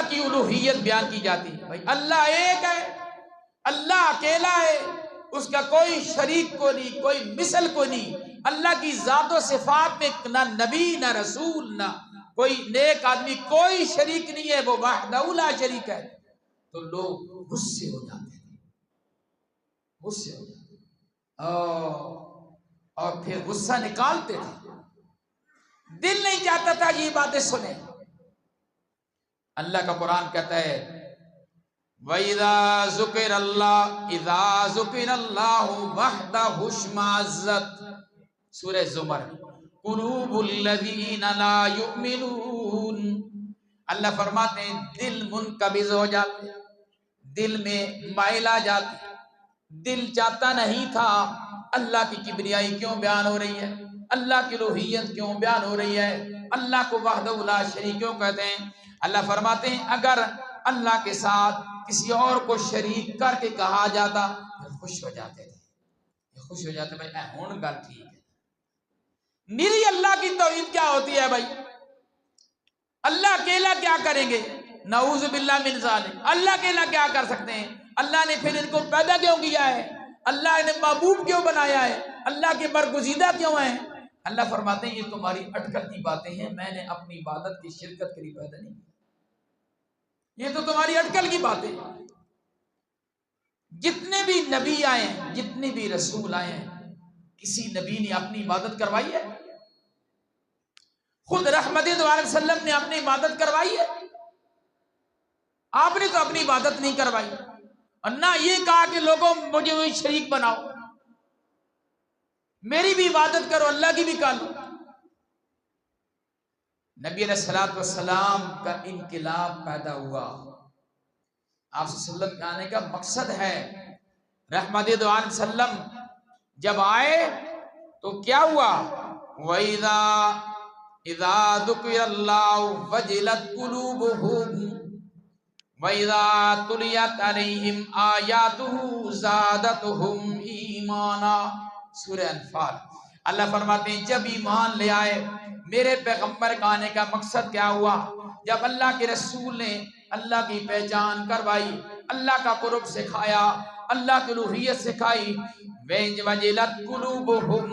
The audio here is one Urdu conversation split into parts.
کی الوہیت بیان کی جاتی ہے. بھائی اللہ ایک ہے، اللہ اکیلا ہے، اس کا کوئی شریک کو نہیں، کوئی مثل کو نہیں. اللہ کی ذات و صفات میں نہ نبی نہ رسول نہ کوئی نیک آدمی، کوئی شریک نہیں ہے، وہ وحدہ لا شریک ہے. تو لوگ غصے ہو جاتے ہیں، غصے ہو جاتے ہیں اور پھر غصہ نکالتے تھے. دل نہیں چاہتا تھا یہ باتیں سنیں. اللہ کا قرآن کہتا ہے وَإِذَا ذُكِرَ اللَّهُ إِذَا ذُكِرَ اللَّهُ وَحْدَهُ اشْمَأَزَّتْ. سورہ زمر. قُلُوبُ الَّذِينَ لَا يُؤْمِنُونَ. اللہ فرماتے ہیں دل منقبض ہو جاتے، دل میں مائل آ جاتی. دل چاہتا نہیں تھا اللہ کی کبریائی کیوں بیان ہو رہی ہے، اللہ کی الوہیت کیوں بیان ہو رہی ہے، اللہ کو وحدہ لا شریک کیوں کہتے ہیں. اللہ فرماتے ہیں اگر اللہ کے ساتھ کسی اور کو شریک کر کے کہا جاتا پھر خوش ہو جاتے تھے، خوش ہو جاتے بھائی ہون گل ٹھیک ہے. میری اللہ کی توحید کیا ہوتی ہے بھائی؟ اللہ اکیلا کیا کریں گے؟ نعوذ باللہ من ذالک. اللہ اکیلا کیا کر سکتے ہیں؟ اللہ نے پھر ان کو پیدا کیوں کیا ہے؟ اللہ نے محبوب کیوں بنایا ہے؟ اللہ کے برگزیدہ کیوں ہیں؟ اللہ فرماتے ہیں یہ تمہاری اٹکل کی باتیں ہیں، میں نے اپنی عبادت کی شرکت کے لیے پیدا نہیں کیا. یہ تو تمہاری اٹکل کی باتیں. جتنے بھی نبی آئے ہیں، جتنے بھی رسول آئے ہیں، کسی نبی نے اپنی عبادت کروائی ہے؟ خود رحمت دو علیہ وسلم نے اپنی عبادت کروائی ہے؟ آپ نے تو اپنی عبادت نہیں کروائی، اور نہ یہ کہا کہ لوگوں مجھے وہی شریک بناؤ، میری بھی عبادت کرو، اللہ کی بھی کر لو. نبی علیہ الصلوۃ والسلام کا انقلاب پیدا ہوا. آپ صلی اللہ علیہ وسلم کے آنے کا مقصد ہے رحمت دو علیہ وسلم جب آئے تو کیا ہوا؟ وَإِذَا ذُكِرَ اللَّهُ وَجِلَتْ قُلُوبُهُمْ وَإِذَا تُلِيَتْ عَلَيْهِمْ آيَاتُهُ زَادَتْهُمْ ایمانا. سورہ انفال. اللہ فرماتے ہیں جب ایمان لے آئے، میرے پیغمبر کا آنے کا مقصد کیا ہوا؟ جب اللہ کے رسول نے اللہ کی پہچان کروائی، اللہ کا قرب سکھایا، اللہ کی الوہیت سکھائی. وَجِلَتْ قُلُوبُهُمْ.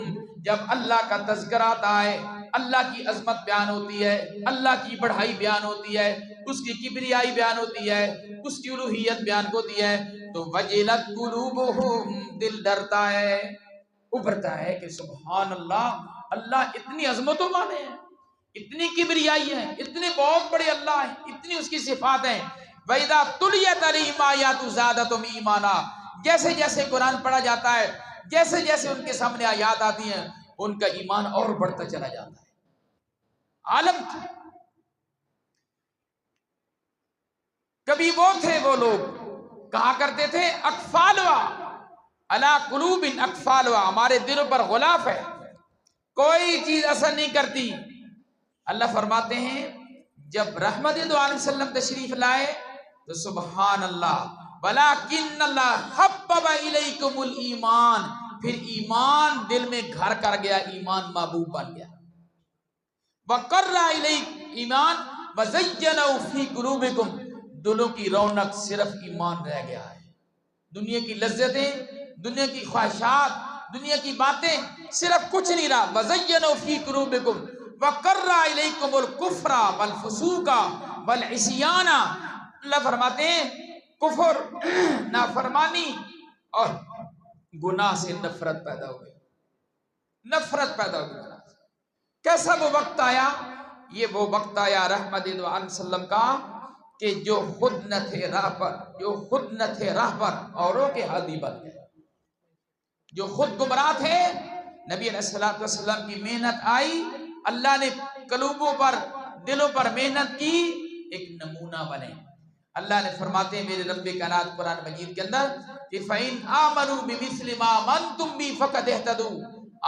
جب اللہ کا تذکرہ آتا ہے، اللہ کی عظمت بیان ہوتی ہے، اللہ کی بڑھائی بیان ہوتی ہے، اس کی کبریائی بیان ہوتی ہے، اس کی الوہیت بیان ہوتی ہے، تو وَجِلَتْ قُلُوبُهُمْ. دل ڈرتا ہے، ابھرتا ہے کہ سبحان اللہ، اللہ اتنی عظمتوں والے ہیں، اتنی کبریائی ہے، اتنے بہت بڑے اللہ ہیں، اتنی اس کی صفات ہیں. وَإِذَا تُلِيَتْ عَلَيْهِمْ آيَاتُهُ زَادَتْهُمْ ایمانا. جیسے جیسے قرآن پڑھا جاتا ہے، جیسے جیسے ان کے سامنے آیات آتی ہیں، ان کا ایمان اور بڑھتا چلا جاتا ہے. عالم تھا. کبھی وہ تھے، وہ لوگ کہا کرتے تھے اکفالوا علی قلوب اکفالوا، ہمارے دلوں پر غلاف ہے، کوئی چیز اثر نہیں کرتی. اللہ فرماتے ہیں جب رحمت دو علیہ وسلم تشریف لائے تو سبحان اللہ ولیکن اللہ حبب الیکم الایمان. پھر ایمان دل میں گھر کر گیا، ایمان محبوب بن گیا. وقر الیک ایمان وزینہ فی قلوبکم. دلوں کی رونق صرف ایمان رہ گیا ہے. دنیا کی لذتیں، دنیا کی خواہشات، دنیا کی باتیں صرف کچھ نہیں رہا. وزینہ فی قلوبکم وقر الیکم الکفر والفسوق والعصیان. اللہ فرماتے ہیں کفر، نافرمانی اور گناہ سے نفرت پیدا ہو گئی، نفرت پیدا ہو گئی. کیسا وہ وقت آیا؟ یہ وہ وقت آیا رحمت دو علیہ وسلم کا کہ جو خود نہ تھے راہ پر، جو خود نہ تھے راہ پر، اوروں کے ہادی بن گئے. جو خود گمراہ تھے، نبی علیہ السلام کی محنت آئی، اللہ نے قلوبوں پر، دلوں پر محنت کی، ایک نمونہ بنے. اللہ نے فرماتے ہیں میرے رب کائنات قرآن مجید کے اندر کہ فَإِنْ آمَنُوا بِمِثْلِ مَا آمَنْتُمْ بِهِ فَقَدِ اهْتَدُوا.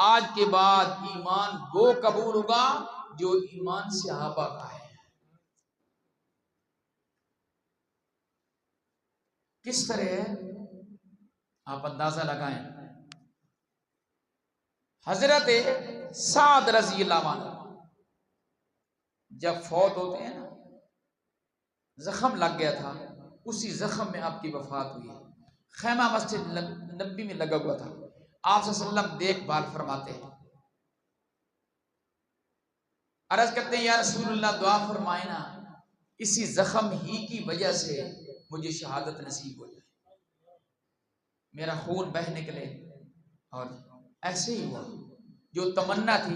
آج کے بعد ایمان وہ قبول ہوگا جو ایمان صحابہ کا ہے. کس طرح ہے آپ اندازہ لگائیں. حضرت سعد رضی اللہ عنہ جب فوت ہوتے ہیں نا، زخم لگ گیا تھا، اسی زخم میں آپ کی وفات ہوئی ہے۔ خیمہ مسجد نبی میں لگا ہوا تھا، آپ صلی اللہ علیہ وسلم دیکھ بھال فرماتے ہیں، عرض کرتے ہیں یا رسول اللہ دعا فرمائے نا، اسی زخم ہی کی وجہ سے مجھے شہادت نصیب ہو جائے، میرا خون بہہ نکلے، اور ایسے ہی ہوا، جو تمنا تھی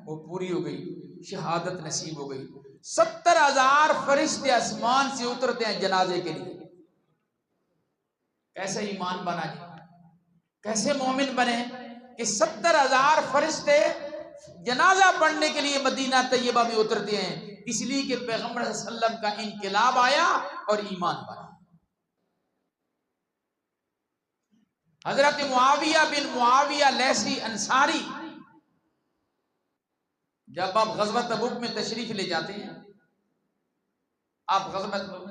وہ پوری ہو گئی، شہادت نصیب ہو گئی۔ 70,000 فرشتے آسمان سے اترتے ہیں جنازے کے لیے۔ کیسے ایمان بنا جی، کیسے مومن بنے کہ 70,000 فرشتے جنازہ پڑھنے کے لیے مدینہ طیبہ میں اترتے ہیں، اس لیے کہ پیغمبر صلی اللہ علیہ وسلم کا انقلاب آیا اور ایمان بنا۔ حضرت معاویہ بن معاویہ لیثی انصاری جب آپ غزوہ تبوک میں تشریف لے جاتے ہیں، آپ غزوہ تبوک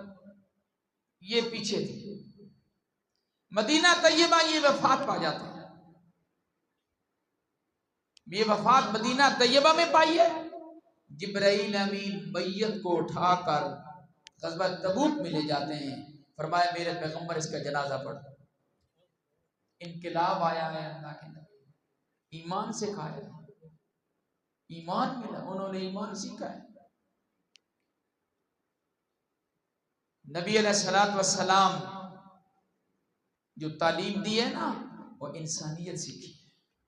یہ پیچھے تھے، مدینہ طیبہ یہ وفات پا جاتے ہیں، یہ وفات مدینہ طیبہ میں پائی ہے۔ جبرائیل امین میت کو اٹھا کر غزوہ تبوک میں لے جاتے ہیں، فرمایا میرے پیغمبر اس کا جنازہ پڑھ۔ انقلاب آیا ہے اللہ کے نبی، ایمان سے کھایا ہے، ایمان ملا، انہوں نے ایمان سیکھا ہے۔ نبی علیہ الصلوۃ والسلام جو تعلیم دی ہے نا، وہ انسانیت سیکھی،